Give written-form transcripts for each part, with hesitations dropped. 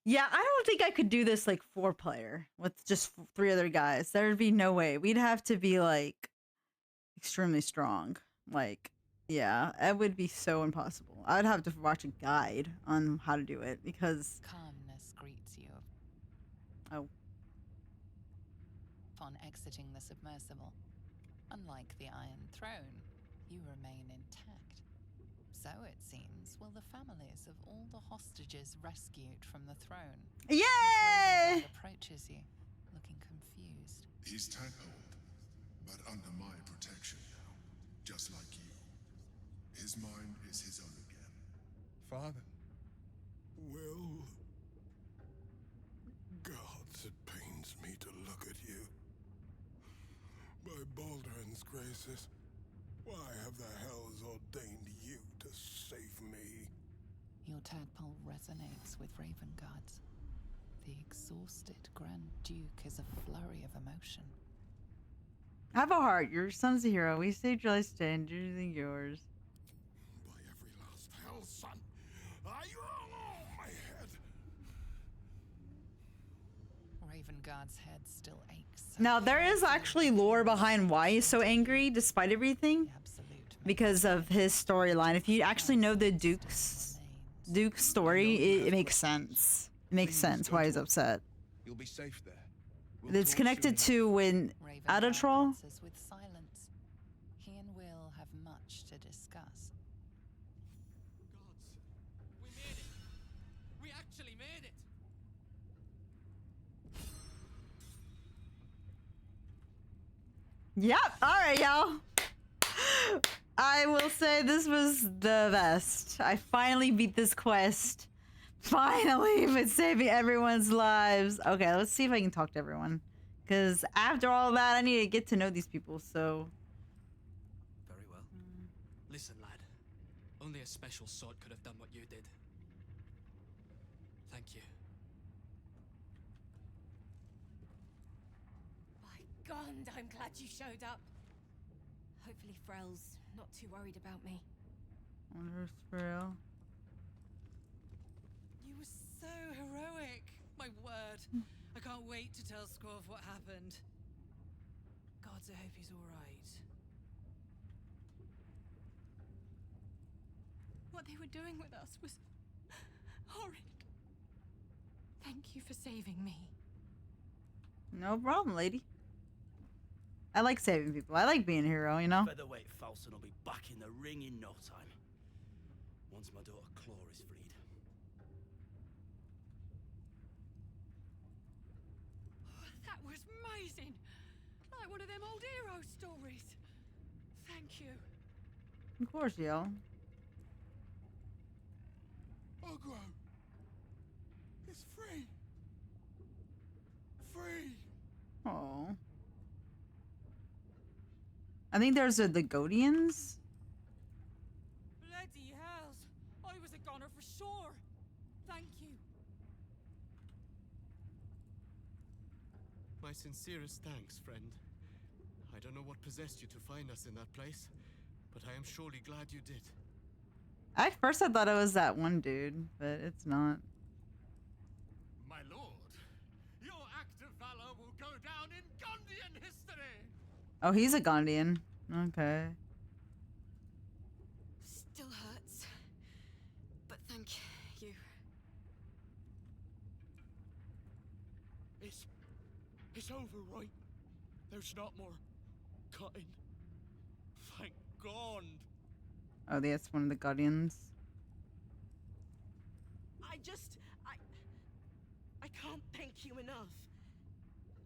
Yeah, I don't think I could do this like 4-player with just 3 other guys. There'd be no way. We'd have to be like extremely strong. Like, yeah, it would be so impossible. I'd have to watch a guide on how to do it because Calmness greets you oh, upon exiting the submersible. Unlike the Iron Throne, you remain intact. So it seems will the families of all the hostages rescued from the throne. yay! Raven approaches you, looking confused. He's tadpoled, but under my protection now, just like you. His mind is his own again. Father? Wyll. Gods, it pains me to look at you. By Baldrin's graces, why have the hells ordained you to save me? Your tadpole resonates with Ravenguard's. The exhausted Grand Duke is a flurry of emotion. Have a heart. Your son's a hero. We saved your life today and everything yours. By every last hell, son, my head. Ravenguard's head still aches. Now, there is actually lore behind why he's so angry despite everything. Because of his storyline. If you actually know the Duke's story, it makes sense. It makes sense why he's upset. You'll be safe there. It's connected to when Adatrol. With silence. He and Wyll have much to discuss. Gods, we made it. We actually made it. Yep. All right, y'all. I will say this was the best. I finally beat this quest. Finally, been saving everyone's lives. Okay, let's see if I can talk to everyone. Because after all that, I need to get to know these people, so... Very well. Listen, lad. Only a special sort could have done what you did. Thank you. By God, I'm glad you showed up. Hopefully Frel's not too worried about me. I wonder if it's real. You were so heroic. My word. I can't wait to tell Squav what happened. Gods, I hope he's alright. What they were doing with us was horrid. Thank you for saving me. No problem, lady. I like saving people. I like being a hero, you know? Featherweight Falson will be back in the ring in no time. Once my daughter Claw is freed. That was amazing. Like one of them old hero stories. Thank you. Of course, yo. Ogro! It's free! Free! Oh. I think there's the Godians. Bloody hells. I was a goner for sure. Thank you. My sincerest thanks, friend. I don't know what possessed you to find us in that place, but I am surely glad you did. At first I thought it was that one dude, but it's not. My lord, your act of valor will go down in Gondian history! Oh, he's a Gondian. Okay. Still hurts. But thank you. It's over, right? There's not more cutting. Thank God. Oh, that's one of the Guardians. I can't thank you enough.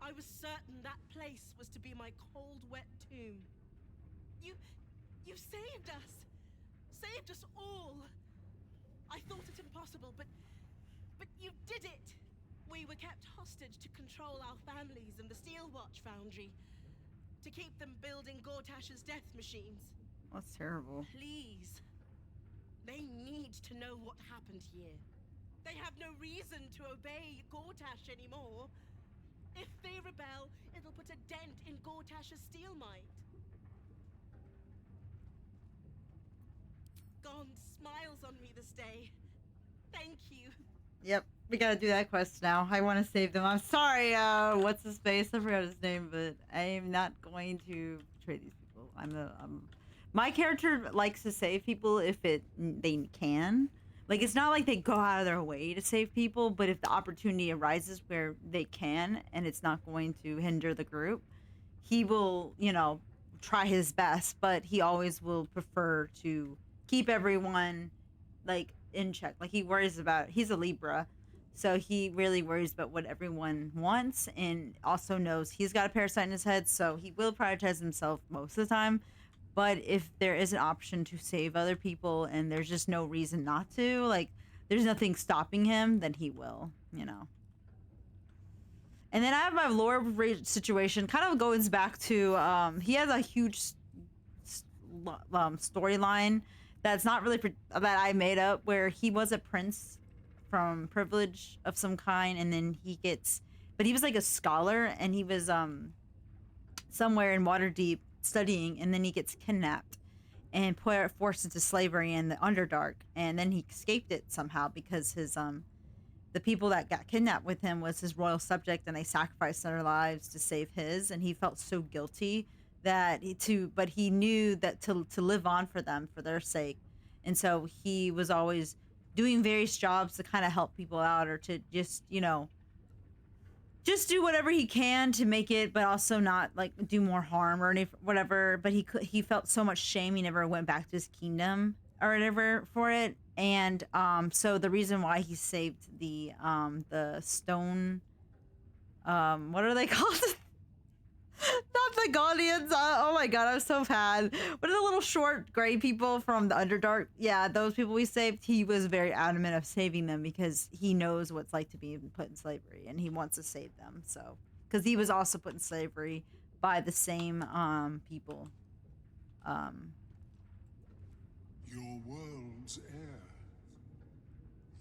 I was certain that place was to be my cold, wet tomb. You saved us. Saved us all. I thought it impossible, but you did it. We were kept hostage to control our families and the Steelwatch Foundry. To keep them building Gortash's death machines. That's terrible. Please. They need to know what happened here. They have no reason to obey Gortash anymore. If they rebel, it'll put a dent in Gortash's steel might. Gond smiles on me this day. Thank you. Yep. We gotta do that quest now. I want to save them. I'm sorry. What's his face? I forgot his name, but I am not going to betray these people. My character likes to save people if they can. Like, it's not like they go out of their way to save people, but if the opportunity arises where they can and it's not going to hinder the group, he will, try his best, but he always will prefer to keep everyone, like, in check. Like, he's a Libra, so he really worries about what everyone wants and also knows he's got a parasite in his head, so he will prioritize himself most of the time. But if there is an option to save other people and there's just no reason not to, like, there's nothing stopping him, then he will, And then I have my lore situation. Kind of goes back to, he has a huge storyline that's not really that I made up, where he was a prince from privilege of some kind, and then but he was like a scholar, and he was somewhere in Waterdeep studying, and then he gets kidnapped and forced into slavery in the Underdark, and then he escaped it somehow because the people that got kidnapped with him was his royal subject, and they sacrificed their lives to save his, and he felt so guilty but he knew that to live on for them, for their sake, and so he was always doing various jobs to kind of help people out, or to just just do whatever he can to make it, but also not like do more harm or whatever. But he felt so much shame, he never went back to his kingdom or whatever for it. And so the reason why he saved the stone, what are they called? Not the Guardians. Oh my god, I'm so bad. What are the little short gray people from the Underdark? Yeah, those people we saved. He was very adamant of saving them because he knows what it's like to be put in slavery, and he wants to save them. So, because he was also put in slavery by the same people. Your world's air.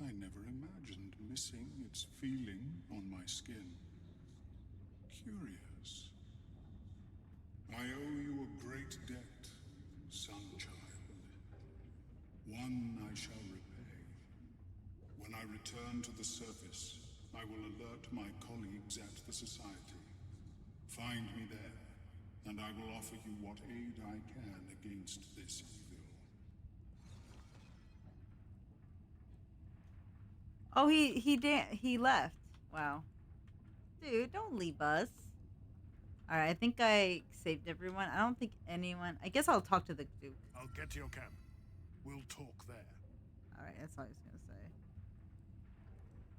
I never imagined missing its feeling on my skin. Curious. I owe you a great debt, Sunchild. One I shall repay. When I return to the surface, I will alert my colleagues at the Society. Find me there, and I will offer you what aid I can against this evil. Oh, he left. Wow. Dude, don't leave us. Alright, I think I saved everyone. I don't think anyone... I guess I'll talk to the Duke. I'll get to your camp. We'll talk there. Alright, that's all I was gonna say.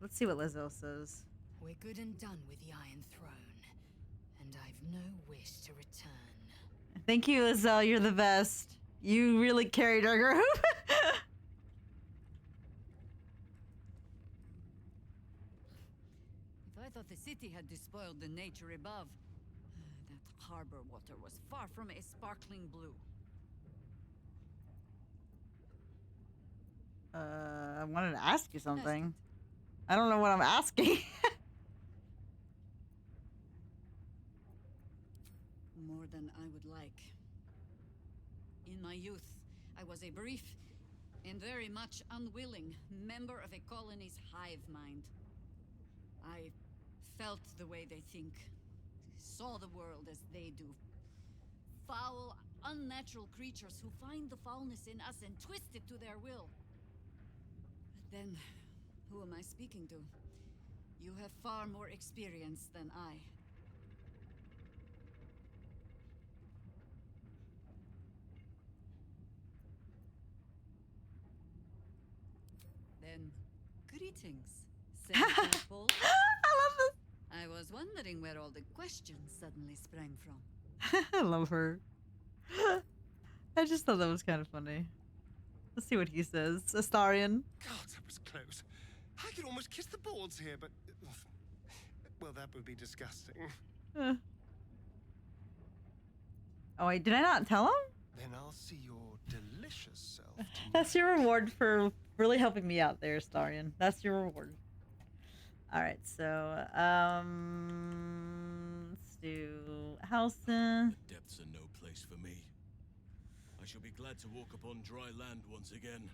Let's see what Lizzo says. We're good and done with the Iron Throne, and I've no wish to return. Thank you, Lizzo. You're the best. You really carried our group. If I thought the city had despoiled the nature above, that harbor water was far from a sparkling blue. I wanted to ask you something. I don't know what I'm asking. More than I would like. In my youth, I was a brief and very much unwilling member of a colony's hive mind. I felt the way they think, saw the world as they do. Foul, unnatural creatures who find the foulness in us and twist it to their will. But then, who am I speaking to? You have far more experience than I. Then, greetings, Senator Paul. I love this. I was wondering where all the questions suddenly sprang from. I love her. I just thought that was kind of funny. Let's see what he says. Astarion. God, that was close. I could almost kiss the boards here, but... well, that would be disgusting. Oh, wait, did I not tell him? Then I'll see your delicious self. That's your reward for really helping me out there, Astarion. That's your reward. Alright, so, let's do Halson. The depths are no place for me. I shall be glad to walk upon dry land once again.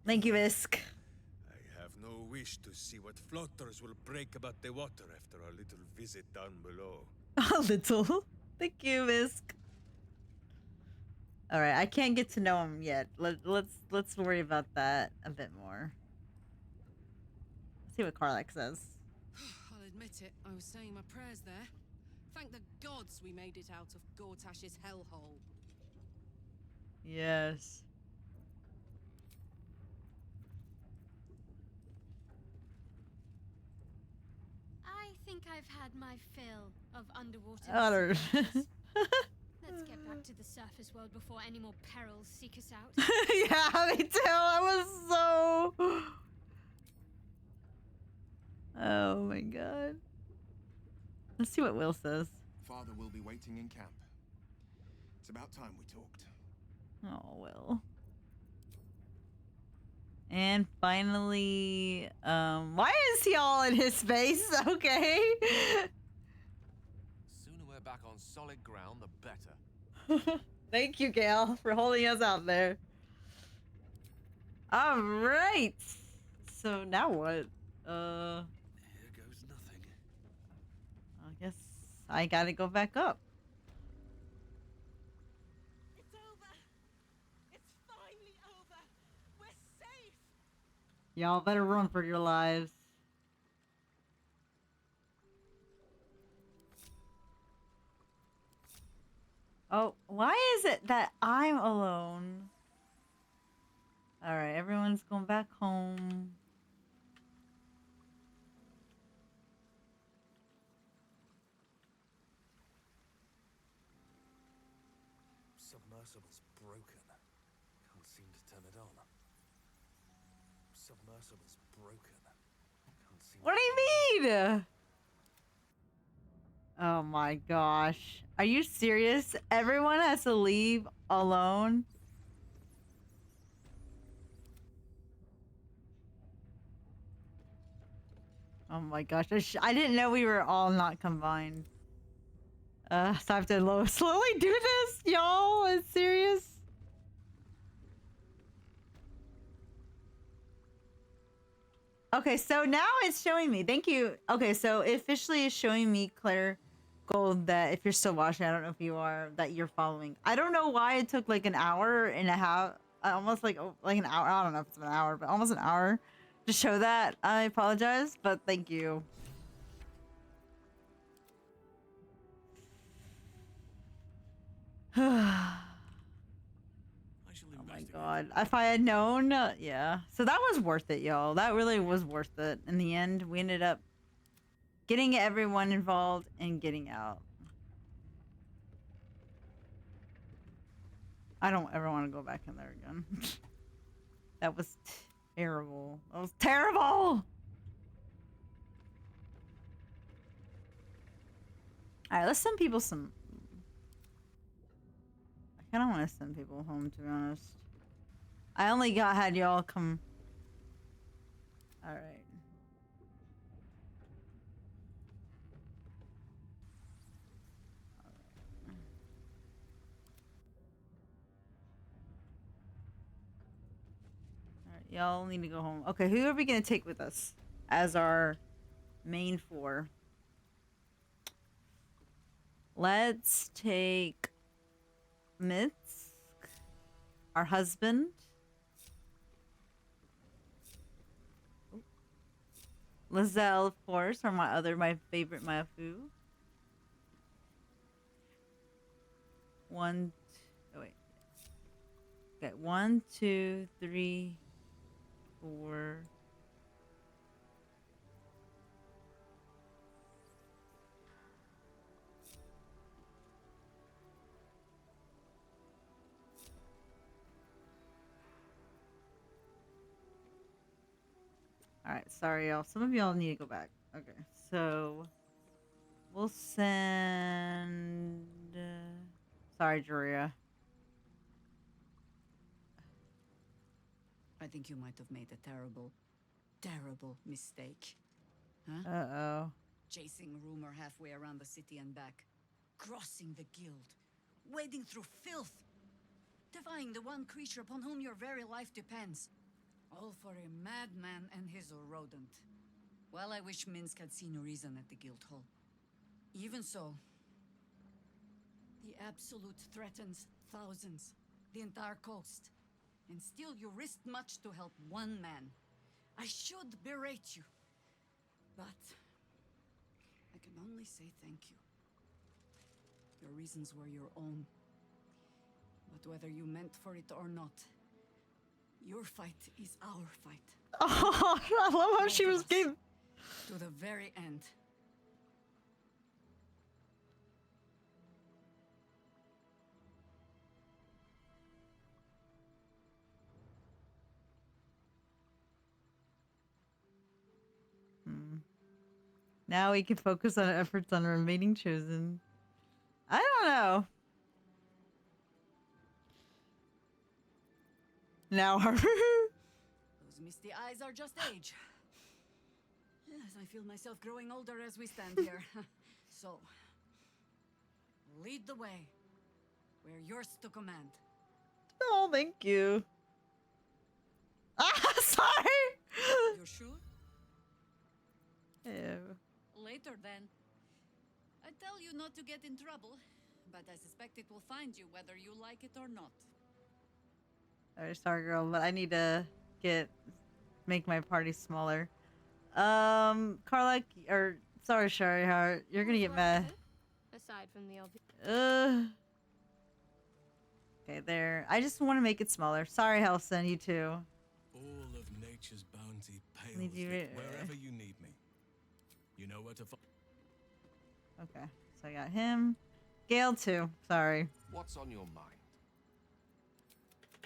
Thank you, Isk. I have no wish to see what floaters will break about the water after our little visit down below. A little. Thank you, Isk. All right, I can't get to know him yet. Let's worry about that a bit more. Let's see what Karlak says. I'll admit it, I was saying my prayers there. Thank the gods we made it out of Gortash's hellhole. Yes. I think I've had my fill of underwater I Let's get back to the surface world before any more perils seek us out. Yeah, me too. I was so... Oh my god. Let's see what Wyll says. Father will be waiting in camp. It's about time we talked. Oh, Wyll. And finally, why is he all in his face? Okay. Sooner we're back on solid ground, the better. Thank you, Gale, for holding us out there. All right. So now what? Here goes nothing. I guess I gotta go back up. It's over. It's finally over. We're safe. Y'all better run for your lives. Oh, why is it that I'm alone? Alright, everyone's going back home. Submersible's broken. Can't seem to turn it on. Submersible's broken. Can't seem What do you mean? Oh my gosh. Are you serious? Everyone has to leave alone? Oh my gosh. I didn't know we were all not combined. So I have to slowly do this, y'all? It's serious? Okay, so now it's showing me. Thank you. Okay, so it officially is showing me, Claire Gold, that if you're still watching, I don't know if you are, that you're following. I don't know why it took like an hour and a half, almost like an hour. I don't know if it's an hour, but almost an hour to show that. I apologize, but thank you. Oh my god. If I had known, yeah. So that was worth it, y'all. That really was worth it. In the end, we ended up getting everyone involved and getting out. I don't ever want to go back in there again. That was terrible. That was terrible! Alright, let's send people some... I kind of want to send people home, to be honest. I only had y'all come... Alright. Alright, y'all need to go home. Okay, who are we going to take with us as our main four? Let's take Mitz, our husband. Lizelle, of course, or my favorite Mafu. Oh wait. Okay, 1, 2, 3, 4. Alright, sorry y'all. Some of y'all need to go back. Okay, so we'll send... sorry, Juria. I think you might have made a terrible, terrible mistake. Huh? Uh-oh. Chasing rumor halfway around the city and back. Crossing the guild. Wading through filth. Defying the one creature upon whom your very life depends. All for a madman and his rodent. Well, I wish Minsk had seen reason at the Guildhall. Even so, the Absolute threatens thousands, the entire coast. And still you risked much to help one man. I should berate you. But I can only say thank you. Your reasons were your own. But whether you meant for it or not, your fight is our fight. Oh, I love how she was getting... To the very end. Now we can focus on efforts on remaining chosen. I don't know. Now Those misty eyes are just age. Yes, I feel myself growing older as we stand here. So, lead the way. We're yours to command. Oh, thank you. Ah, sorry. You're sure? Ew. Later then. I tell you not to get in trouble, but I suspect it will find you whether you like it or not. Alright, sorry, girl, but I need to make my party smaller. Carla, or sorry, Sherry Heart, you're gonna get mad. Aside from the obvious. Okay, there. I just want to make it smaller. Sorry, Helson, you too. All of nature's bounty Need pales you- wherever you need me. You know where to find. Okay, so I got him. Gale too. Sorry. What's on your mind?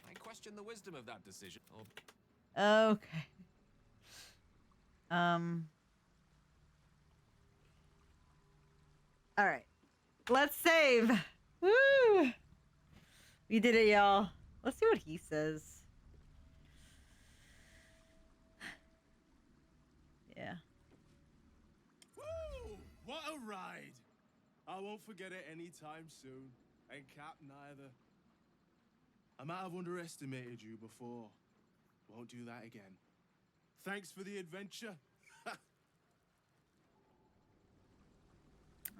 I question the wisdom of that decision. Okay. All right. Let's save. Woo! We did it, y'all. Let's see what he says. Yeah. Woo! What a ride! I won't forget it anytime soon. And Cap neither. I might have underestimated you before. Won't do that again. Thanks for the adventure.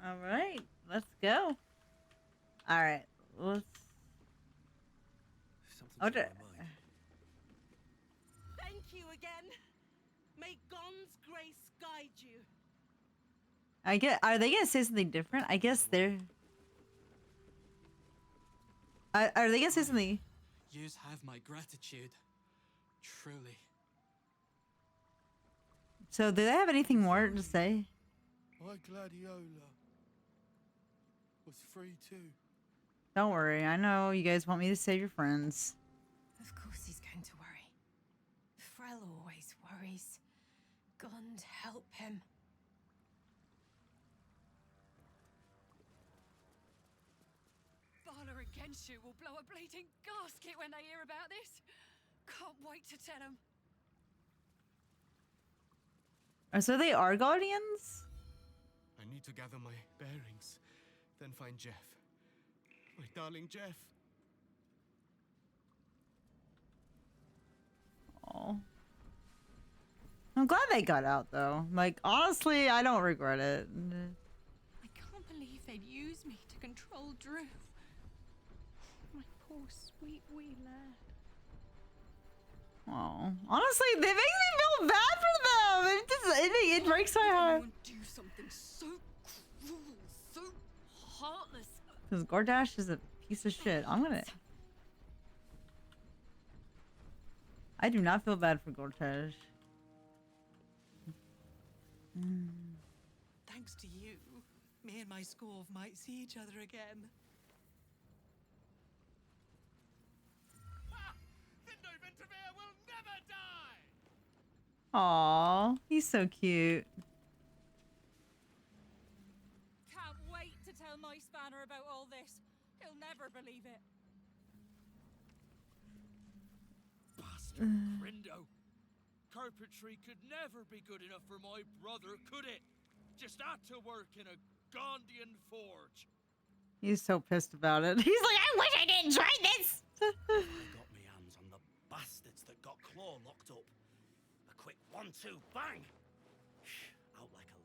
All right. Let's go. All right. Let's. Okay. Thank you again. May Gon's grace guide you. Are they gonna say something different? I guess they're. Are they gonna say something? Yous have my gratitude. Truly. So, do they have anything more to say? My gladiola was free too. Don't worry. I know you guys want me to save your friends. Of course he's going to worry. Frel always worries. God help him. Valor against you will blow a bleeding gasket when they hear about this. Can't wait to tell them. So they are guardians? I need to gather my bearings, then find Jeff. My darling Jeff. Oh. I'm glad they got out though. Like, honestly, I don't regret it. I can't believe they'd use me to control Drew. My poor sweet wee lad. Oh, honestly, they make me feel bad for them. It breaks my heart. Do something so cruel, so heartless. Because Gordash is a piece of shit. I do not feel bad for Gortash. Thanks to you, me and my Scorv might see each other again. will never die! Aww, he's so cute. Can't wait to tell my Spanner about all this. He'll never believe it. Bastard Grindo. Carpentry could never be good enough for my brother, could it? Just had to work in a Gondian forge. He's so pissed about it. He's like, I wish I didn't try this. I got me hands on the bastards that got claw locked up. A quick 1-2, bang! Out like a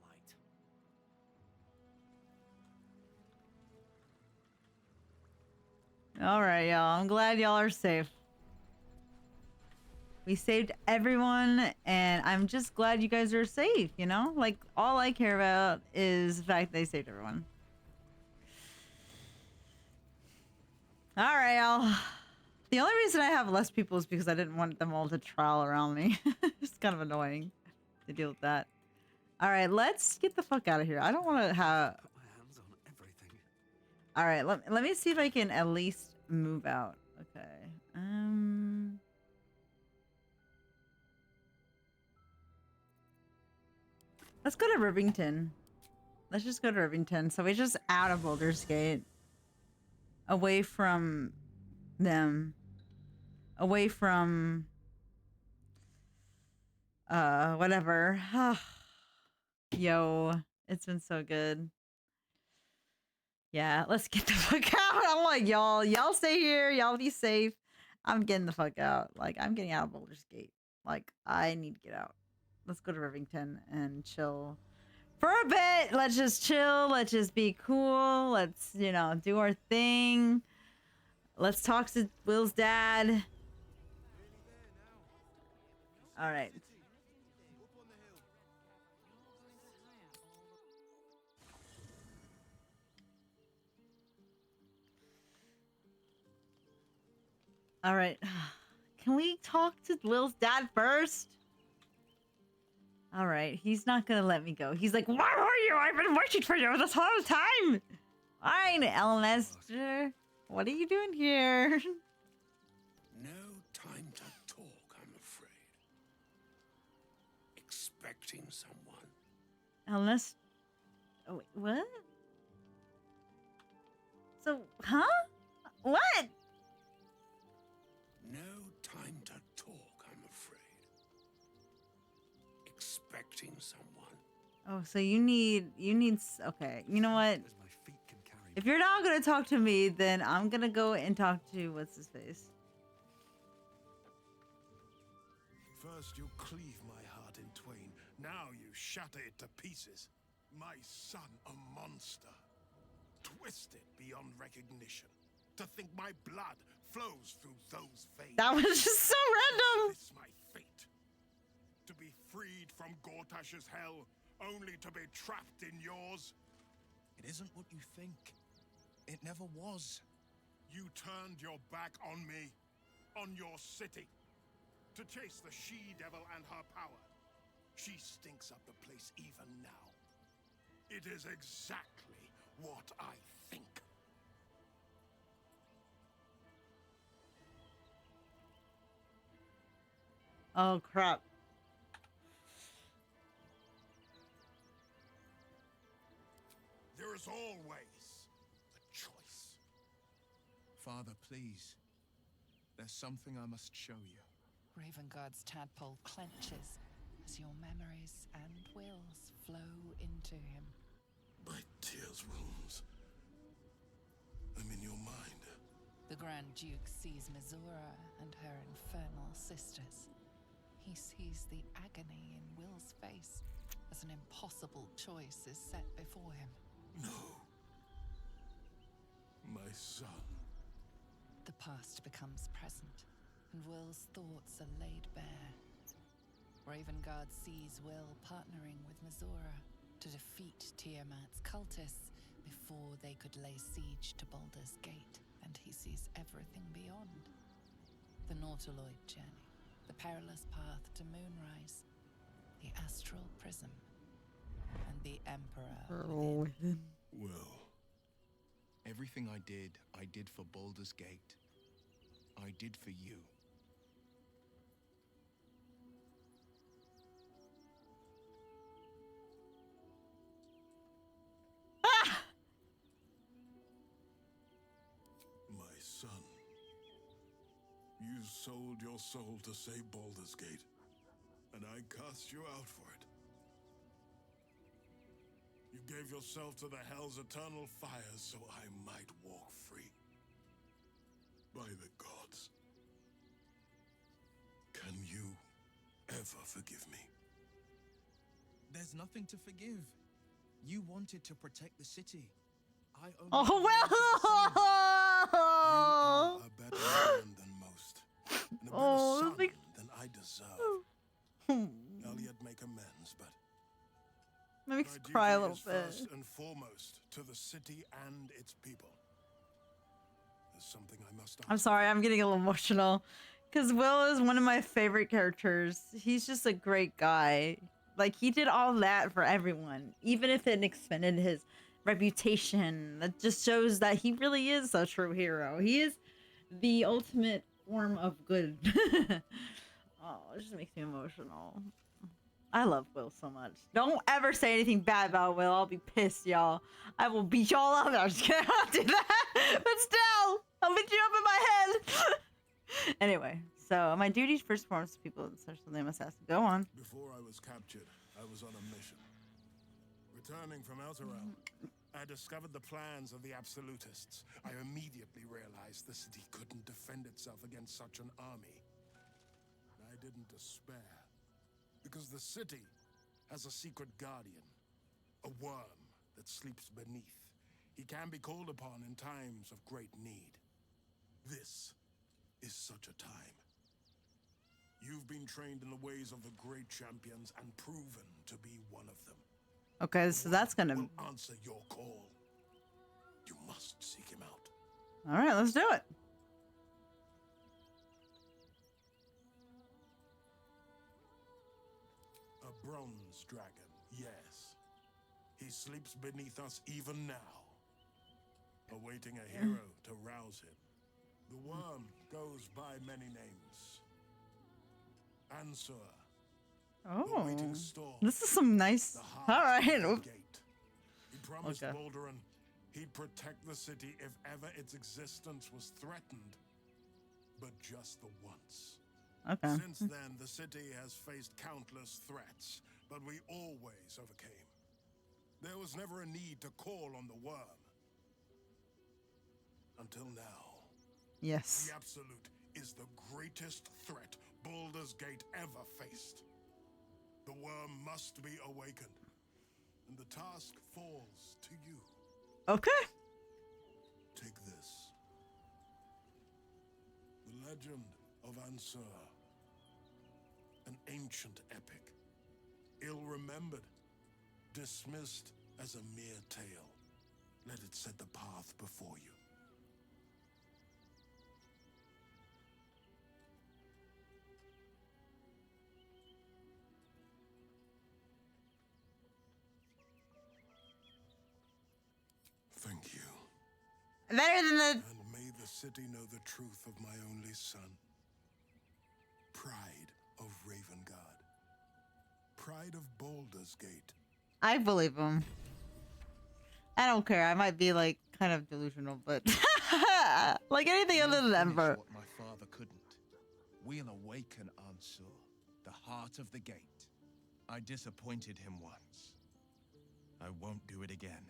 light. All right, y'all. I'm glad y'all are safe. We saved everyone, and I'm just glad you guys are safe, you know? Like, all I care about is the fact they saved everyone. All right, y'all. The only reason I have less people is because I didn't want them all to trowel around me. It's kind of annoying to deal with that. All right, let's get the fuck out of here. I don't want to have... Put my hands on everything. All right, let me see if I can at least move out. Okay. Let's go to Rivington. Let's just go to Rivington. So we're just out of Baldur's Gate. Away from them. Away from... whatever. Yo, it's been so good. Yeah, let's get the fuck out. I'm like, y'all stay here. Y'all be safe. I'm getting the fuck out. Like, I'm getting out of Baldur's Gate. Like, I need to get out. Let's go to Rivington and chill for a bit. Let's just chill. Let's just be cool. Let's, you know, do our thing. Let's talk to Will's dad. All right. All right. Can we talk to Will's dad first? All right. He's not going to let me go. He's like, where are you? I've been waiting for you this whole time. Fine, Elnester. What are you doing here? No time to talk, I'm afraid. Expecting someone. Elnester. Oh, wait, what? So, huh? What? No time to talk, I'm afraid. Expecting someone. Oh, so you need, okay. You know what? If you're not going to talk to me, then I'm going to go and talk to, what's his face? First you cleave my heart in twain. Now you shatter it to pieces. My son, a monster. Twisted beyond recognition. To think my blood flows through those veins. That was just so random. Is this my fate? To be freed from Gortash's hell, only to be trapped in yours? It isn't what you think. It never was. You turned your back on me, on your city, to chase the she-devil and her power. She stinks up the place even now. It is exactly what I think. Oh, crap. There is always a choice. Father, please. There's something I must show you. Ravenguard's tadpole clenches as your memories and wills flow into him. My tears wounds. I'm in your mind. The Grand Duke sees Mizora and her infernal sisters. He sees the agony in Will's face as an impossible choice is set before him. No. My son. The past becomes present, and Will's thoughts are laid bare. Ravenguard sees Wyll partnering with Mizora to defeat Tiamat's cultists before they could lay siege to Baldur's Gate, and he sees everything beyond. The Nautiloid journey, the perilous path to Moonrise, the astral prism, and the Emperor within. Wyll. Everything I did for Baldur's Gate. I did for you. My son. You sold your soul to save Baldur's Gate, and I cast you out for it. You gave yourself to the Hell's eternal fires so I might walk free. By the gods. Can you ever forgive me? There's nothing to forgive. You wanted to protect the city. I only Oh, well! You are a better man than most, and a better son than I deserve. I'll yet make amends, but That makes my me cry a duty little is bit. first and foremost to the city and its people. There's something I must ask. I'm sorry, I'm getting a little emotional. Because Will is one of my favorite characters. He's just a great guy. Like, he did all that for everyone. Even if it expended his reputation. That just shows that he really is a true hero. He is the ultimate form of good. Oh, it just makes me emotional. I love Will so much. Don't ever say anything bad about Will. I'll be pissed, y'all. I will beat y'all up. I'm just kidding. I'll do that. But still, I'll beat you up in my head. Anyway, so my duty first forms to people in social they must ask. Go on. Before I was captured, I was on a mission. Returning from Outer Realm, I discovered the plans of the Absolutists. I immediately realized the city couldn't defend itself against such an army. I didn't despair, because the city has a secret guardian, a worm that sleeps beneath. He can be called upon in times of great need. This is such a time. You've been trained in the ways of the great champions and proven to be one of them. Okay, so that's gonna will answer your call. You must seek him out. All right, let's do it. A bronze dragon, yes. He sleeps beneath us even now, awaiting a hero to rouse him. The worm goes by many names. Answer. Oh, this is some nice. All right. He promised Balduran he'd protect the city if ever its existence was threatened, but just the once. Okay. Since then, the city has faced countless threats, but we always overcame. There was never a need to call on the worm. Until now. Yes. The Absolute is the greatest threat Baldur's Gate ever faced. The worm must be awakened, and the task falls to you. Okay. Take this. The Legend of Ansur. An ancient epic. Ill-remembered. Dismissed as a mere tale. Let it set the path before you. Thank you. Better than the... And may the city know the truth of my only son. Pride of Ravengard. Pride of Baldur's Gate. I believe him. I don't care. I might be like kind of delusional, but like anything other than Ember. What my father couldn't. We'll awaken Ansur, the heart of the gate. I disappointed him once. I won't do it again.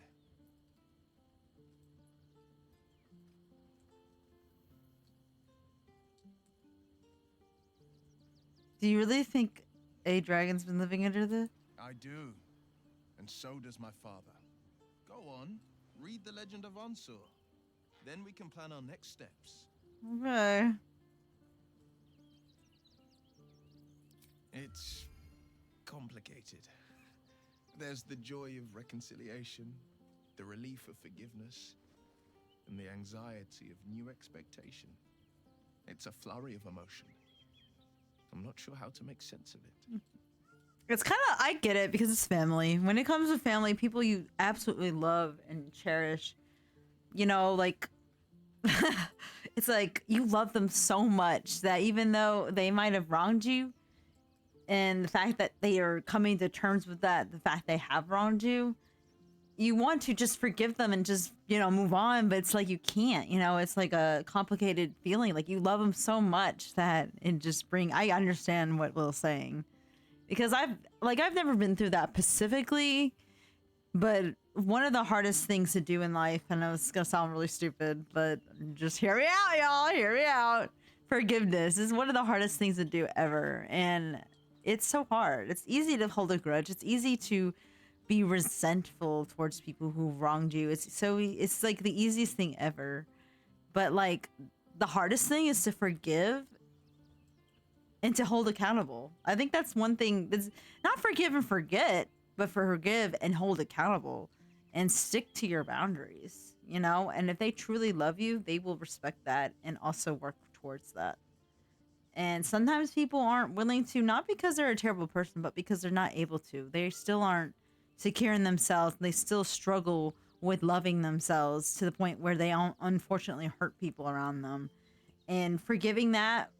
Do you really think a dragon's been living under the... I do. And so does my father. Go on, read the Legend of Ansur. Then we can plan our next steps. Okay. It's complicated. There's the joy of reconciliation, the relief of forgiveness, and the anxiety of new expectation. It's a flurry of emotion. I'm not sure how to make sense of it. It's kind of, I get it because it's family. When it comes to family, people you absolutely love and cherish, you know, like, it's like you love them so much that even though they might have wronged you, and the fact that they are coming to terms with that, the fact they have wronged you, you want to just forgive them and just, you know, move on, but it's like you can't, you know, it's like a complicated feeling. Like you love them so much that it just I understand what Will's saying. Because I've never been through that specifically, but one of the hardest things to do in life, I know it's gonna sound really stupid, but just hear me out, y'all, hear me out. Forgiveness is one of the hardest things to do ever. And It's so hard. It's easy to hold a grudge. It's easy to be resentful towards people who wronged you. It's like the easiest thing ever. But like the hardest thing is to forgive and to hold accountable. I think that's one thing that's not forgive and forget, but forgive and hold accountable and stick to your boundaries, you know? And if they truly love you, they will respect that and also work towards that. And sometimes people aren't willing to, not because they're a terrible person, but because they're not able to. They still aren't secure in themselves. They still struggle with loving themselves to the point where they unfortunately hurt people around them. And forgiving that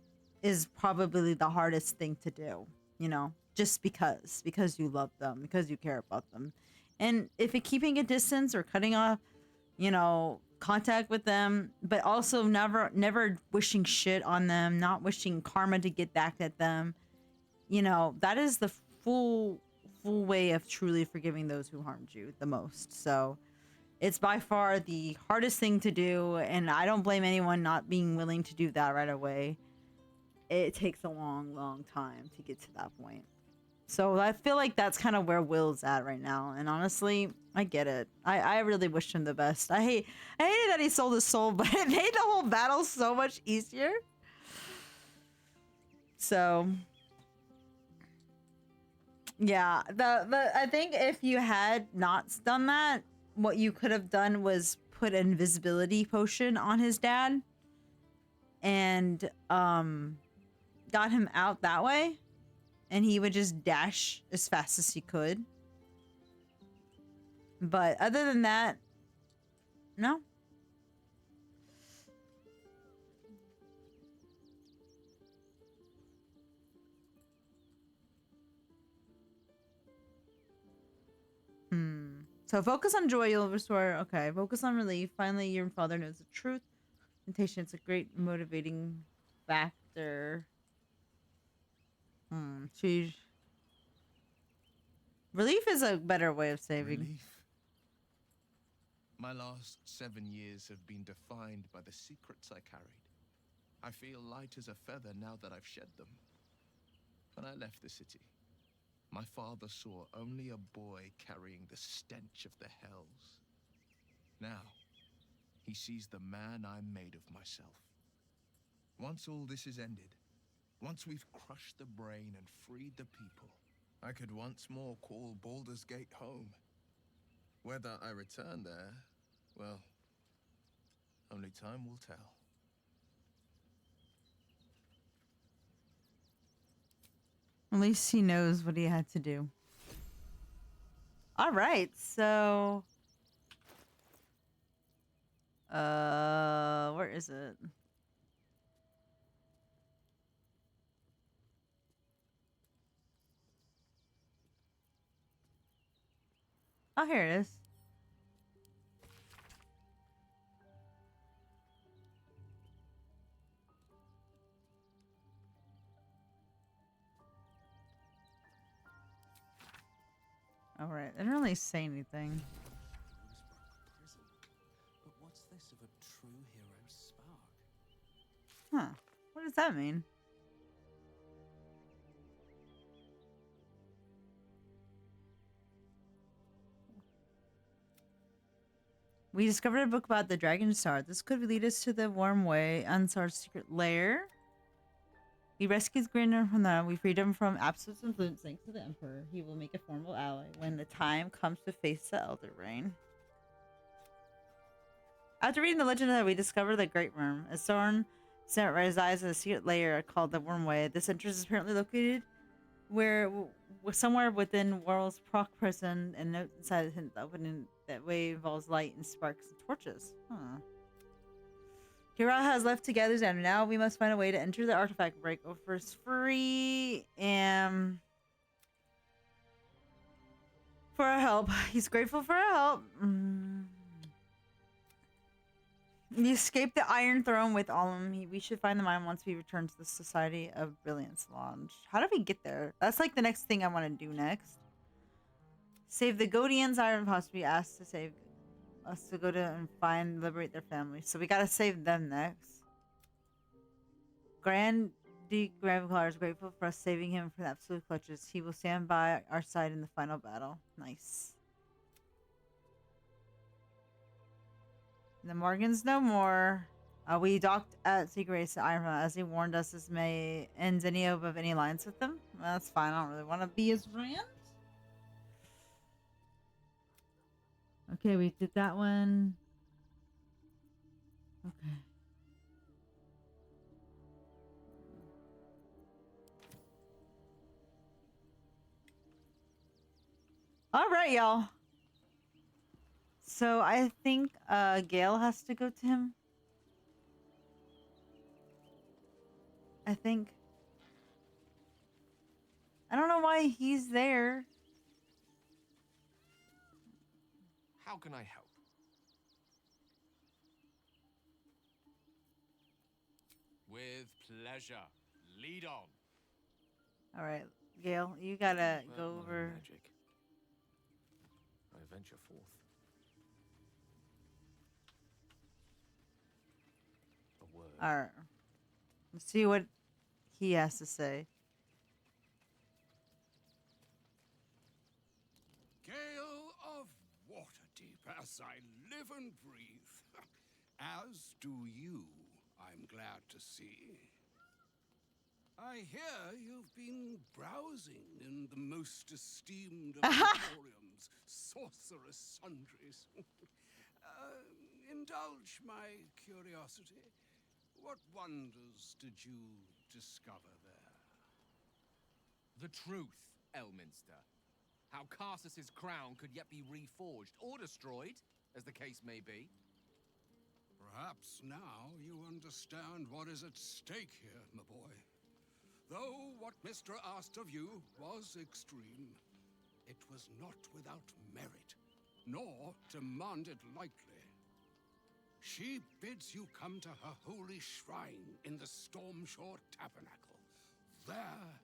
is probably the hardest thing to do, you know, just because you love them, because you care about them. And if it keeping a distance or cutting off, you know, contact with them, but also never wishing shit on them, not wishing karma to get back at them, you know, that is the full way of truly forgiving those who harmed you the most. So it's by far the hardest thing to do, and I don't blame anyone not being willing to do that right away. It takes a long time to get to that point. So I feel like that's kind of where Will's at right now. And honestly, I get it. I really wish him the best. I hated that he sold his soul, but it made the whole battle so much easier. So yeah, I think if you had not done that, what you could have done was put an invisibility potion on his dad and got him out that way, and he would just dash as fast as he could. But other than that, no. So focus on joy, you'll restore. Okay, focus on relief. Finally, your father knows the truth. Temptation, it's a great motivating factor. Sheesh. Relief is a better way of saving. Relief. My last 7 years have been defined by the secrets I carried. I feel light as a feather now that I've shed them. When I left the city, my father saw only a boy carrying the stench of the hells. Now, he sees the man I made of myself. Once all this is ended, once we've crushed the brain and freed the people, I could once more call Baldur's Gate home. Whether I return there, well, only time will tell. At least he knows what he had to do. All right, so where is it? Oh, here it is. All right, I didn't really say anything. But what's this of a true hero's spark? Huh? What does that mean? We discovered a book about the Dragon Star. This could lead us to the Wormway, Unsar's secret lair. We rescued Grinder from that. We freed him from absolute influence thanks to the Emperor. He will make a formidable ally when the time comes to face the Elder Reign. After reading the legend that we discovered the Great Worm, a Soren resides in a secret lair called the Wormway. This entrance is apparently located somewhere within World's Proc prison, and note inside the opening that way involves light and sparks and torches. Huh. Kira has left to gather down. Now we must find a way to enter the artifact break offers free and for our help. He's grateful for our help. We escaped the Iron Throne with Alum. We should find the mine once we return to the Society of Brilliance Lounge. How do we get there? That's like the next thing I want to do next. Save the Godians. Iron possibly asked to save us to go to and find liberate their family. So we gotta save them next. Grand The Gravenclaw is grateful for us saving him from the absolute clutches. He will stand by our side in the final battle. Nice. The Morgans no more. We docked at Secret Iron as he warned us this may end any hope of any alliance with them. Well, that's fine. I don't really want to be his friend. Okay, we did that one. Okay. All right, y'all. So I think Gale has to go to him. I think. I don't know why he's there. How can I help? With pleasure. Lead on. All right, Gale, you gotta go over. Magic. I venture forth. A word. All right. Let's see what he has to say. Gale of Waterdeep, as I live and breathe. As do you, I'm glad to see. I hear you've been browsing in the most esteemed of emporiums, sorcerous sundries. Indulge my curiosity. What wonders did you discover there? The truth, Elminster. How Carsus's crown could yet be reforged or destroyed, as the case may be. Perhaps now you understand what is at stake here, my boy. Though what Mistress asked of you was extreme, it was not without merit, nor demanded lightly. She bids you come to her holy shrine in the Stormshore Tabernacle. There,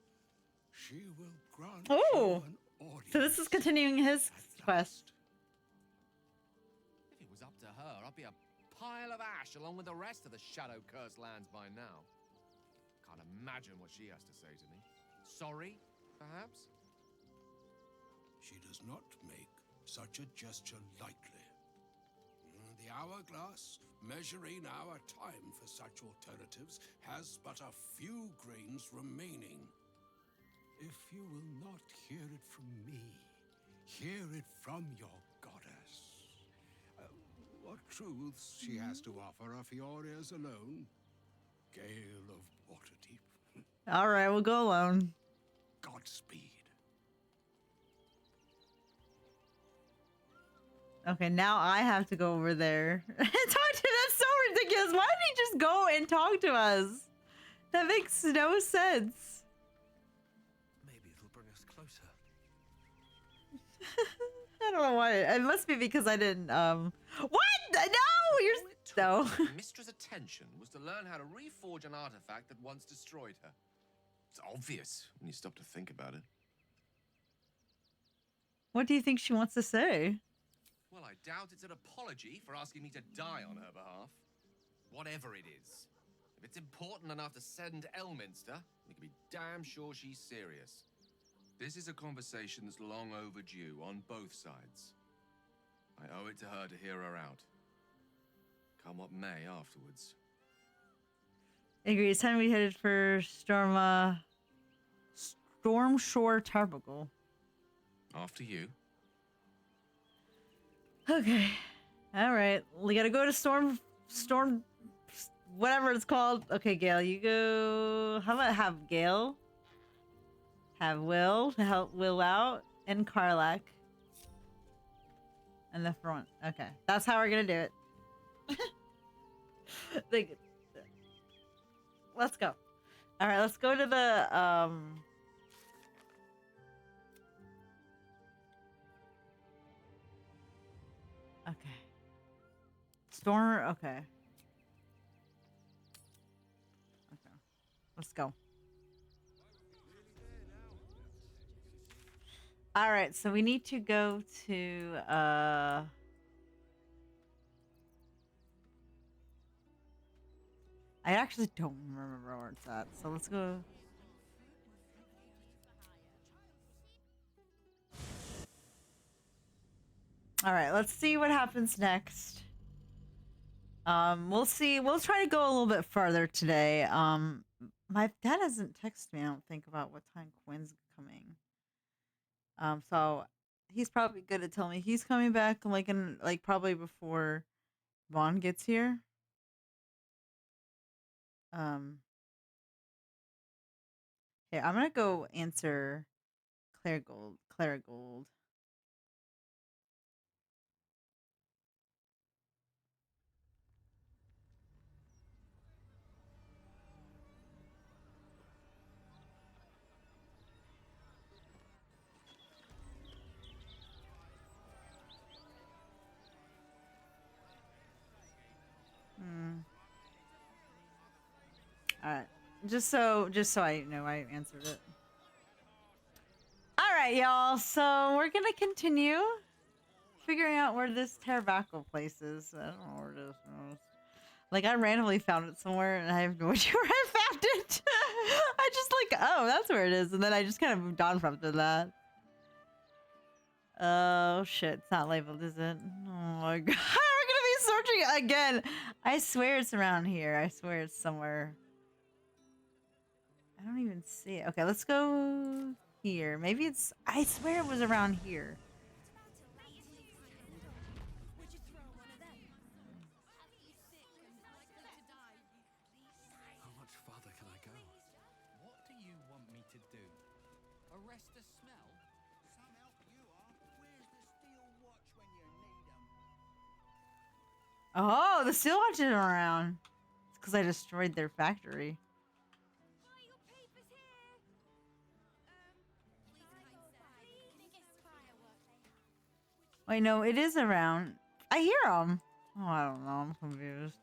she will grant you an audience. So this is continuing his quest. If it was up to her, I'd be a pile of ash along with the rest of the shadow-cursed lands by now. Can't imagine what she has to say to me. Sorry, perhaps? She does not make such a gesture lightly. The hourglass, measuring our time for such alternatives, has but a few grains remaining. If you will not hear it from me, hear it from your goddess. What truths she has to offer are for your ears alone. Gale of Waterdeep. All right, we'll go alone. Godspeed. Okay, now I have to go over there and talk to him. That's so ridiculous. Why didn't he just go and talk to us? That makes no sense. Maybe it'll bring us closer. I don't know why. It must be because I didn't, What? No! You're... No. Mistress' attention was to learn how to reforge an artifact that once destroyed her. It's obvious when you stop to think about it. What do you think she wants to say? Well, I doubt it's an apology for asking me to die on her behalf. Whatever it is. If it's important enough to send Elminster, you can be damn sure she's serious. This is a conversation that's long overdue on both sides. I owe it to her to hear her out. Come what may afterwards. I agree. It's time we headed for Stormshore Tabernacle. After you. Okay. All right. We gotta go to Storm, whatever it's called. Okay, Gale, you go. How about have Gale? Have Wyll to help Wyll out, and Karlach in the front. Okay, that's how we're gonna do it. Let's go. All right, let's go to the Okay. Storm. Okay. Okay. Let's go. All right, so we need to go to I actually don't remember where it's at, so let's go. All right, let's see what happens next. We'll see. We'll try to go a little bit further today. My dad hasn't texted me, I don't think, about what time Quinn's coming. So he's probably gonna tell me he's coming back like probably before Vaughn gets here. Here, I'm gonna go answer Claire Gold. Claire Gold. All right. Just so I know I answered it. All right, y'all. So we're gonna continue figuring out where this pterodactyl place is. I don't know where it is. Like I randomly found it somewhere, and I have no idea where I found it. I just like, oh, that's where it is, and then I just kind of moved on from that. Oh shit, it's not labeled, is it? Oh my god, we're gonna be searching again. I swear it's around here. I swear it's somewhere. I don't even see it. Okay, let's go here. Maybe it's... I swear it was around here. How much farther can I go? What do you want me to do? Arrest the smell? Some help you are. Where's the steel watch when you need 'em? Oh, the seal watch is around. It's because I destroyed their factory. Wait, no, it is around. I hear them. Oh, I don't know. I'm confused.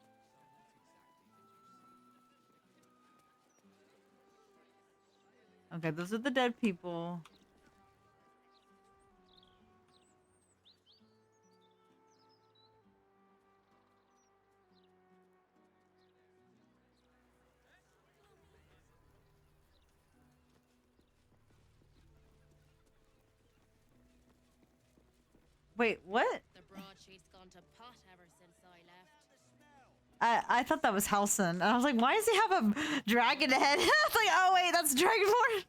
Okay, those are the dead people. Wait, what? The broadsheet's gone to pot ever since I left. I thought that was Halson. And I was like, why does he have a dragon head? I was like, oh wait, that's Dragonborn.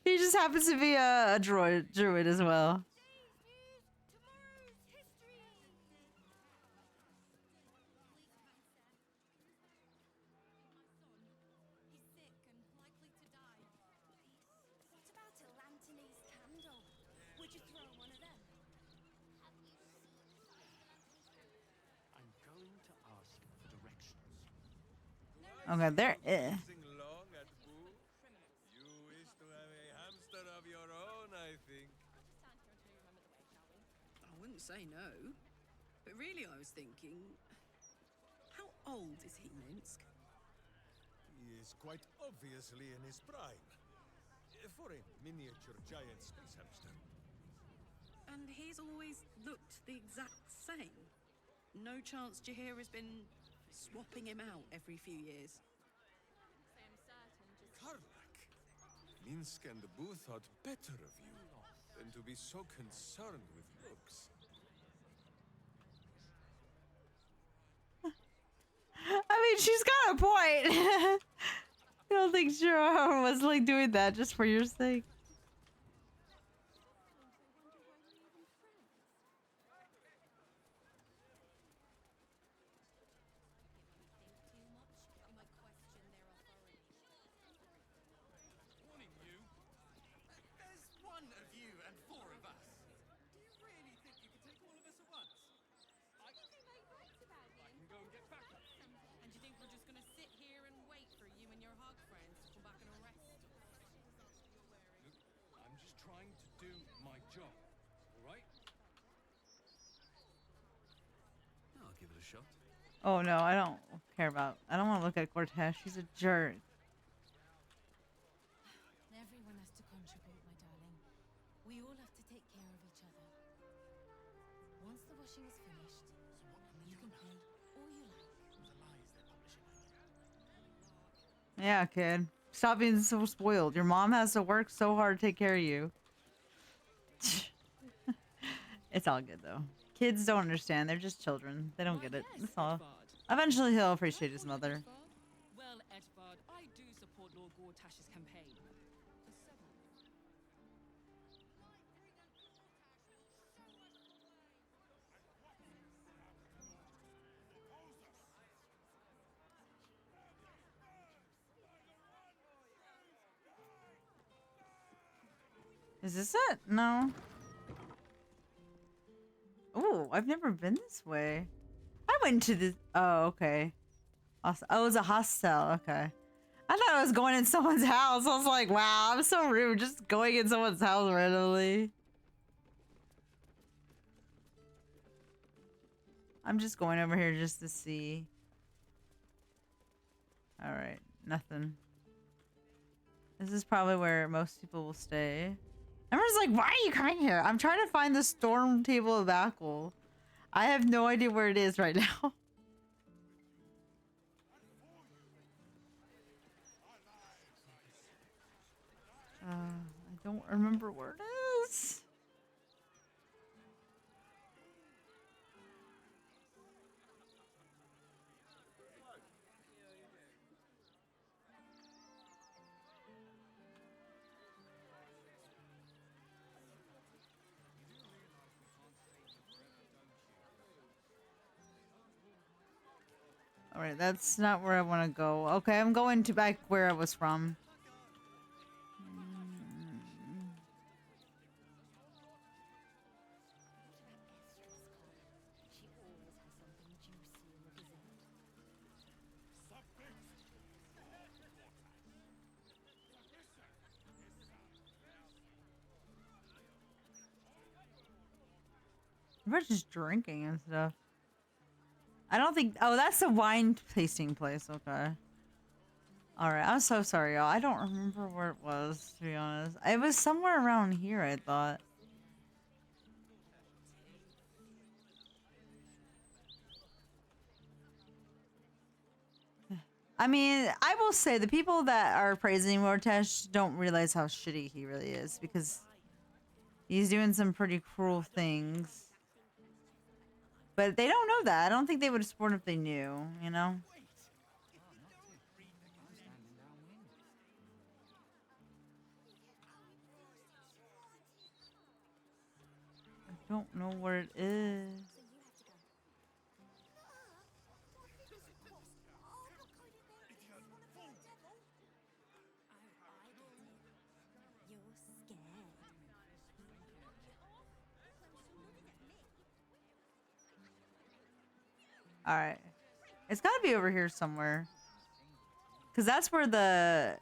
He just happens to be a druid as well. What about a lanternese candle? Would you throw one of them? I'm going to ask for directions. Okay, there is. Long at Boo? You wish to have a hamster of your own, I think. I wouldn't say no. But really, I was thinking, how old is he, Minsk? He is quite obviously in his prime. For a miniature giant space hamster. And he's always looked the exact same. No chance Jahir has been swapping him out every few years. Karlak! Minsk and Boo thought better of you than to be so concerned with looks. I mean, she's got a point. I don't think Shiro was like doing that just for your sake. Warning you. There's one of you and four of us. Do you really think you can take all of us at once? I can go and get back. And do you think we're just going to sit here and wait for you and your hog friends to come back and arrest us? Look, I'm just trying to do my job, all right? I'll give it a shot. Oh no, I don't care about. I don't want to look at Cortez. She's a jerk. Everyone has to contribute, my darling. We all have to take care of each other. Once the washing is finished, you can pay all you like. The lies they're publishing. Yeah, kid. Stop being so spoiled. Your mom has to work so hard to take care of you. It's all good, though. Kids don't understand. They're just children. They don't get it. That's all. Eventually, he'll appreciate his mother. Well, Edvard, I do support Lord Gortash's campaign. Is this it? No. Oh, I've never been this way. I went to this. Oh, okay. Oh, it was a hostel. Okay. I thought I was going in someone's house. I was like, wow, I'm so rude. Just going in someone's house randomly. I'm just going over here just to see. Alright, nothing. This is probably where most people will stay. Everyone's like, why are you coming here? I'm trying to find the storm table of Ackle. I have no idea where it is right now. I don't remember where it is. Alright, that's not where I want to go. Okay, I'm going to back where I was from. We're just drinking and stuff. I don't think... Oh, that's the wine tasting place. Okay. Alright, I'm so sorry, y'all. I don't remember where it was, to be honest. It was somewhere around here, I thought. I mean, I will say the people that are praising Mortesh don't realize how shitty he really is, because he's doing some pretty cruel things. But they don't know that. I don't think they would support if they knew, you know? I don't know where it is. Alright. It's gotta be over here somewhere. Because that's where the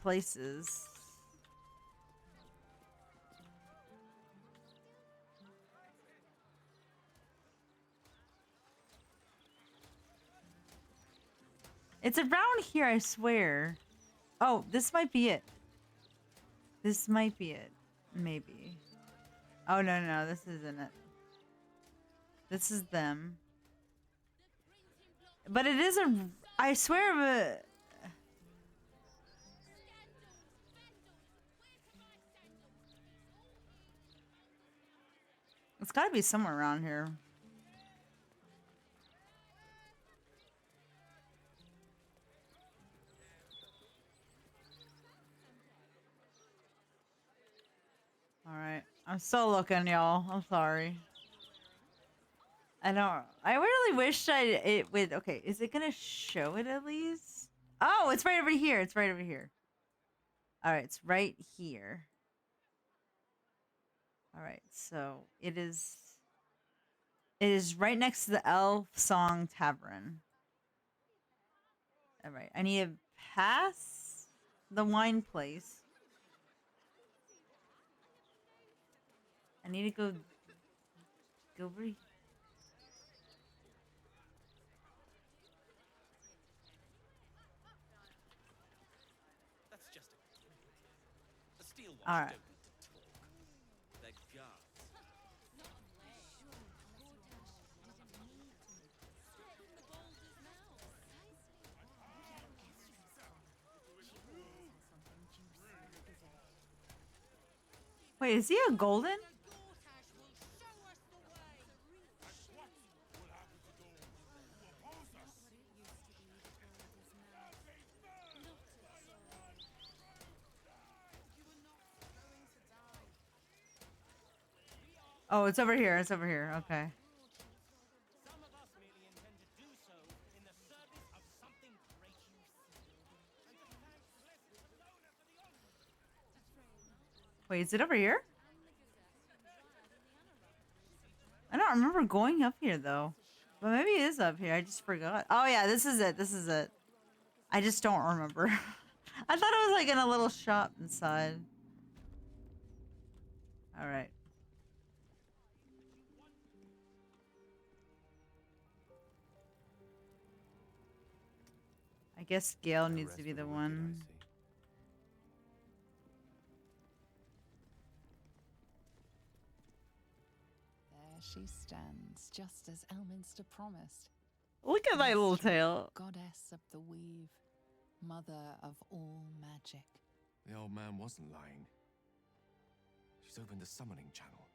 place is. It's around here, I swear. Oh, this might be it. This might be it. Maybe. Oh, no, this isn't it. This is them. But it is a... I swear, but... It's gotta be somewhere around here. Alright. I'm still looking, y'all. I'm sorry. I really wish it would... Okay, is it gonna show it at least? Oh, it's right over here. It's right over here. Alright, it's right here. Alright, so it is... It is right next to the Elf Song Tavern. Alright, I need to pass the wine place. I need to go over here. That's just a steel watch. All right. Don't need to talk. They're guards. Wait, is he a golden? Oh, it's over here. It's over here. Okay. Wait, is it over here? I don't remember going up here though. But maybe it is up here. I just forgot. Oh yeah, this is it. This is it. I just don't remember. I thought it was like in a little shop inside. All right. I guess Gale needs to be the one. There she stands, just as Elminster promised. Look at my little tail. Goddess of the weave, mother of all magic. The old man wasn't lying. She's opened the summoning channel.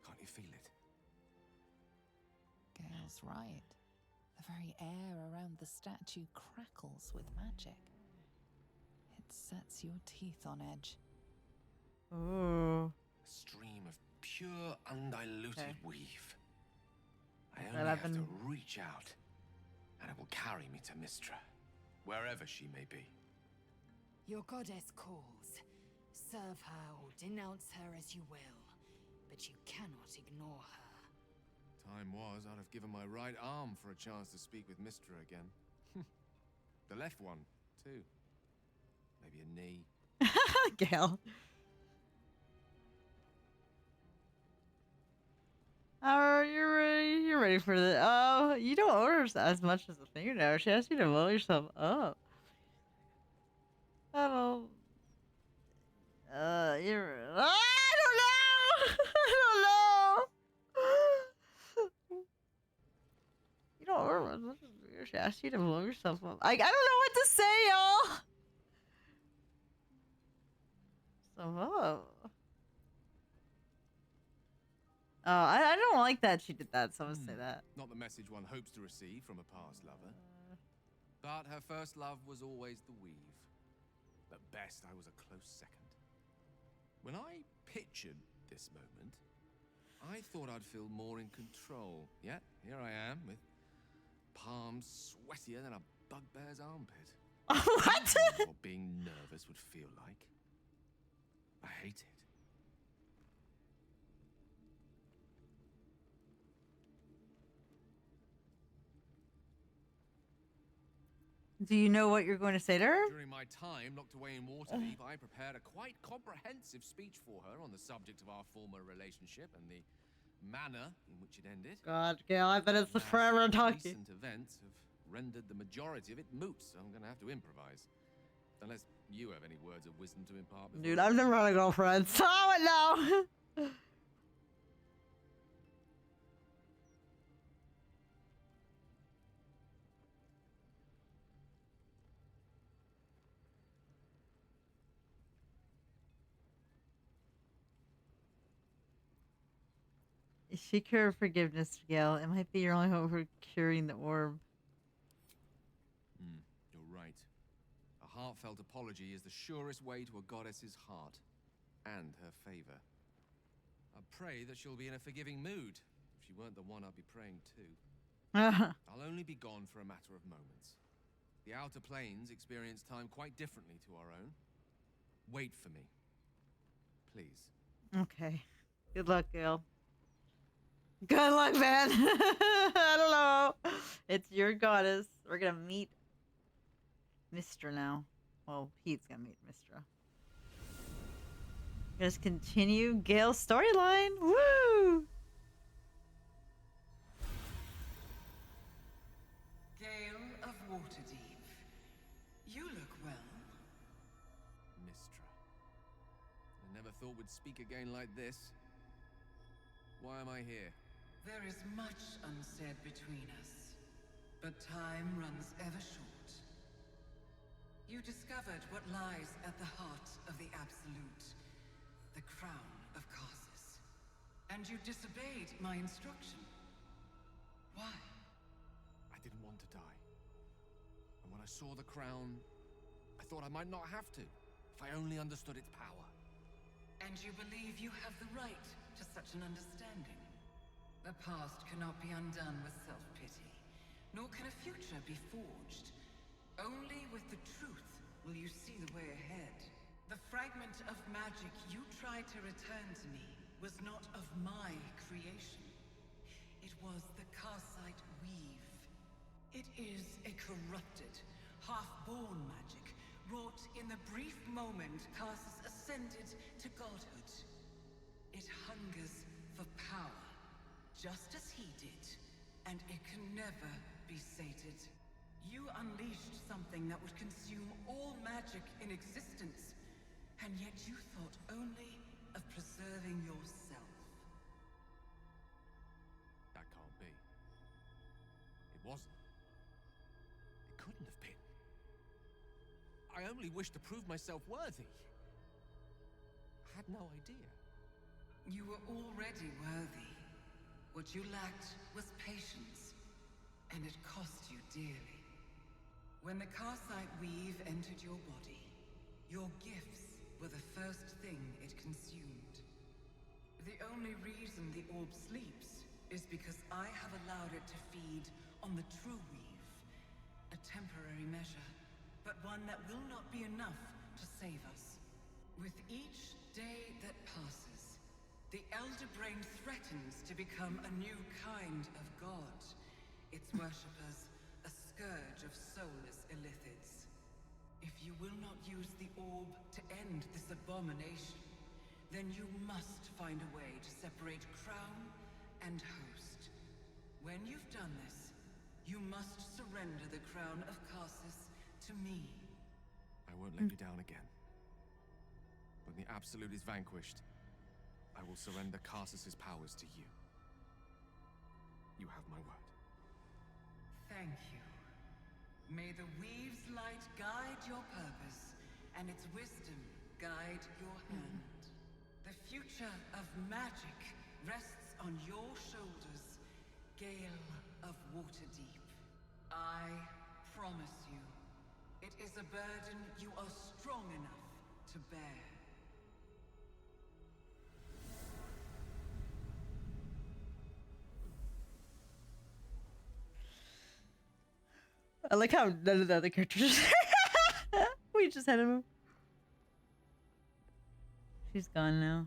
Can't you feel it? Gale's right. The very air around the statue crackles with magic. It sets your teeth on edge. Ooh. A stream of pure, undiluted weave. I That only have happened. to reach out, and it will carry me to Mistra, wherever she may be. Your goddess calls. Serve her or denounce her as you will, but you cannot ignore her. Time was, I'd have given my right arm for a chance to speak with Mistra again. The left one, too. Maybe a knee. Gale. Oh, you're ready. You're ready for the. Oh, you don't order as much as a fingernail. She asked you to blow yourself up. I don't. You're. I don't know. I don't know. You don't order as much as a fingernail. She asked you to blow yourself up. I don't know what to say, y'all. So, oh, I don't like that she did that, so I'm gonna say that. Not the message one hopes to receive from a past lover. But her first love was always the weave. At best, I was a close second. When I pictured this moment, I thought I'd feel more in control. Yet, here I am, with palms sweatier than a bugbear's armpit. What? What being nervous would feel like. I hate it. Do you know what you're going to say to her? During my time locked away in Waterdeep, I prepared a quite comprehensive speech for her on the subject of our former relationship and the manner in which it ended. God, Gale, I bet it's forever talking. Recent events have rendered the majority of it moot, so I'm going to have to improvise. Unless you have any words of wisdom to impart. Dude, I've never had a girlfriend, so I would know. Seek her forgiveness, Gale. It might be your only hope for curing the orb. You're right. A heartfelt apology is the surest way to a goddess's heart and her favor. I pray that she'll be in a forgiving mood. If she weren't the one, I'd be praying too. I'll only be gone for a matter of moments. The outer planes experience time quite differently to our own. Wait for me. Please. Okay. Good luck, Gale. Good luck, man. I don't know. It's your goddess. We're gonna meet Mistra now. Well, Pete's gonna meet Mistra. Just continue Gale's storyline. Woo! Gale of Waterdeep, you look well. Mistra. I never thought we'd speak again like this. Why am I here? There is much unsaid between us, but time runs ever short. You discovered what lies at the heart of the Absolute, you disobeyed my instruction. Why? I didn't want to die. And when I saw the crown, I thought I might not have to, if I only understood its power. And you believe you have the right to such an understanding? The past cannot be undone with self-pity, nor can a future be forged. Only with the truth will you see the way ahead. The fragment of magic you tried to return to me was not of my creation. It was the Karsite Weave. It is a corrupted, half-born magic, wrought in the brief moment Karsus ascended to godhood. It hungers for power, just as he did, and it can never be sated. You unleashed something that would consume all magic in existence, and yet you thought only of preserving yourself. That can't be. It wasn't. It couldn't have been. I only wished to prove myself worthy. I had no idea. You were already worthy. What you lacked was patience, and it cost you dearly. When the Karsite Weave entered your body, your gifts were the first thing it consumed. The only reason the orb sleeps is because I have allowed it to feed on the true weave. A temporary measure, but one that will not be enough to save us. With each day that passes, the Elder Brain threatens to become a new kind of god. Its worshippers, a scourge of soulless illithids. If you will not use the orb to end this abomination, then you must find a way to separate crown and host. When you've done this, you must surrender the crown of Karsus to me. I won't let you down again. When the Absolute is vanquished, I will surrender Karsus's powers to you. You have my word. Thank you. May the Weave's light guide your purpose, and its wisdom guide your hand. The future of magic rests on your shoulders, Gale of Waterdeep. I promise you, it is a burden you are strong enough to bear. I like how none of the other characters we just had him. She's gone now.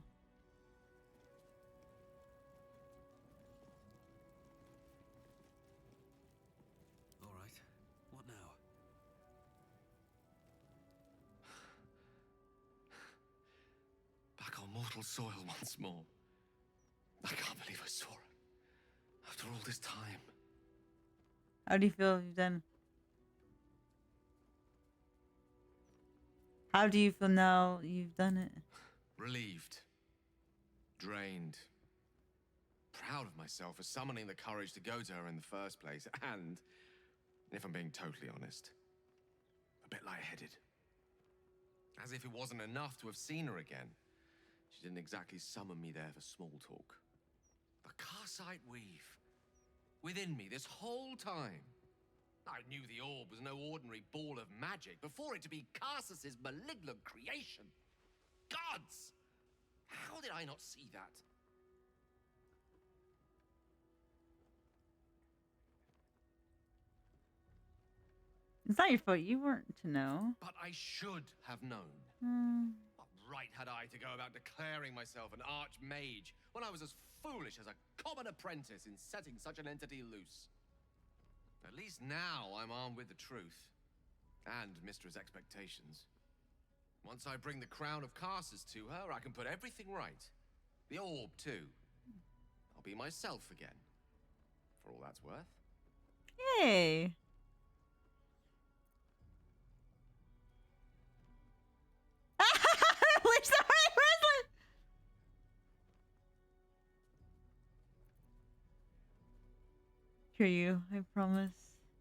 All right. What now? Back on mortal soil once more. I can't believe I saw it. After all this time. How do you feel you've done? How do you feel now you've done it? Relieved. Drained. Proud of myself for summoning the courage to go to her in the first place. And, if I'm being totally honest, a bit lightheaded. As if it wasn't enough to have seen her again. She didn't exactly summon me there for small talk. The Karsite Weave. Within me this whole time. I knew the orb was no ordinary ball of magic before it to be Karsus's malignant creation. Gods! How did I not see that? It's not your fault. You weren't to know. But I should have known. What right had I to go about declaring myself an archmage when I was as foolish as a common apprentice in setting such an entity loose? At least now I'm armed with the truth. And Mistra's expectations. Once I bring the crown of Karsus to her, I can put everything right. The orb, too. I'll be myself again. For all that's worth. Yay! Hear you, I promise.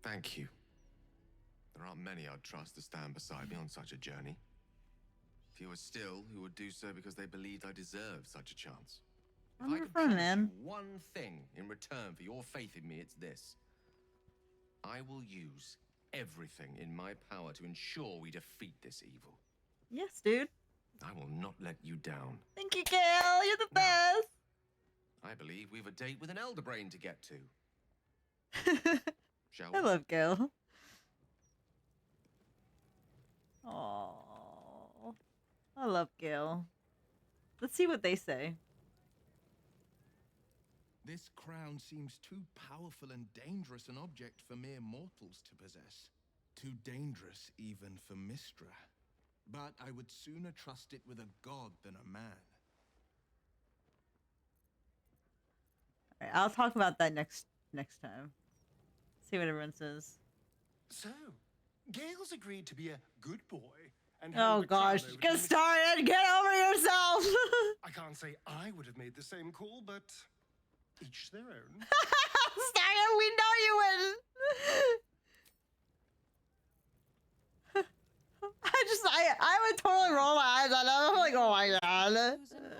Thank you. There aren't many I'd trust to stand beside me on such a journey. Fewer still who would do so because they believed I deserved such a chance. If I'm I your could friend, promise man. you one thing in return for your faith in me, it's this. I will use everything in my power to ensure we defeat this evil. Yes, dude. I will not let you down. Thank you, Gale. You're the best. I believe we've a date with an elder brain to get to. Shall I we? love Gale. Oh, I love Gale. Let's see what they say. This crown seems too powerful and dangerous an object for mere mortals to possess. Too dangerous even for Mistra. But I would sooner trust it with a god than a man. All right, I'll talk about that next time. See what everyone says. So, Gale's agreed to be a good boy and Oh hand the crown gosh, over to get Miss- started. Get over yourself. I can't say I would have made the same call, but each their own. Started. We know you